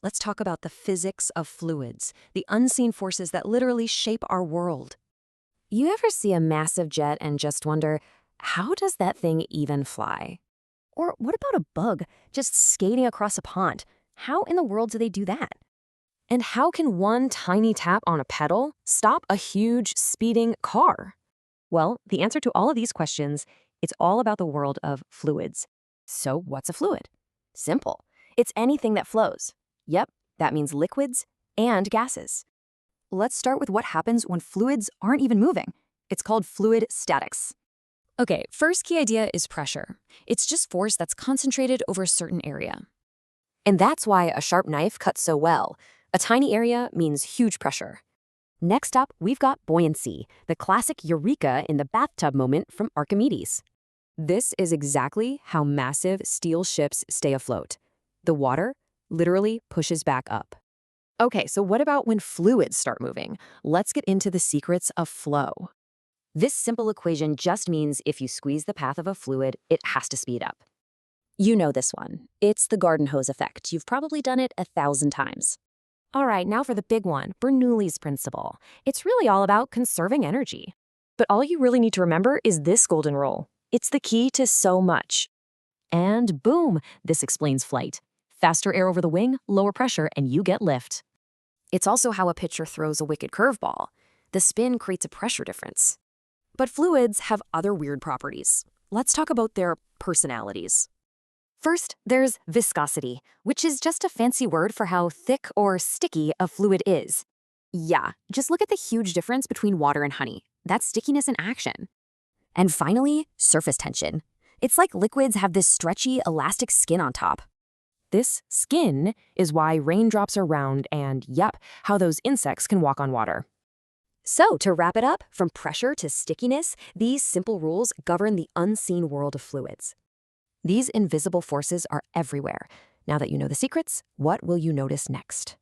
Let's talk about the physics of fluids, the unseen forces that literally shape our world. You ever see a massive jet and just wonder, how does that thing even fly? Or what about a bug just skating across a pond? How in the world do they do that? And how can one tiny tap on a pedal stop a huge speeding car? Well, the answer to all of these questions, it's all about the world of fluids. So what's a fluid? Simple. It's anything that flows. Yep, that means liquids and gases. Let's start with what happens when fluids aren't even moving. It's called fluid statics. Okay, first key idea is pressure. It's just force that's concentrated over a certain area. And that's why a sharp knife cuts so well. A tiny area means huge pressure. Next up, we've got buoyancy, the classic eureka in the bathtub moment from Archimedes. This is exactly how massive steel ships stay afloat. The water literally pushes back up. Okay, so what about when fluids start moving? Let's get into the secrets of flow. This simple equation just means if you squeeze the path of a fluid, it has to speed up. You know this one. It's the garden hose effect. You've probably done it 1,000 times. All right, now for the big one, Bernoulli's principle. It's really all about conserving energy. But all you really need to remember is this golden rule. It's the key to so much. And boom, this explains flight. Faster air over the wing, lower pressure, and you get lift. It's also how a pitcher throws a wicked curveball. The spin creates a pressure difference. But fluids have other weird properties. Let's talk about their personalities. First, there's viscosity, which is just a fancy word for how thick or sticky a fluid is. Yeah, just look at the huge difference between water and honey. That's stickiness in action. And finally, surface tension. It's like liquids have this stretchy, elastic skin on top. This skin is why raindrops are round and, yup, how those insects can walk on water. So, to wrap it up, from pressure to stickiness, these simple rules govern the unseen world of fluids. These invisible forces are everywhere. Now that you know the secrets, what will you notice next?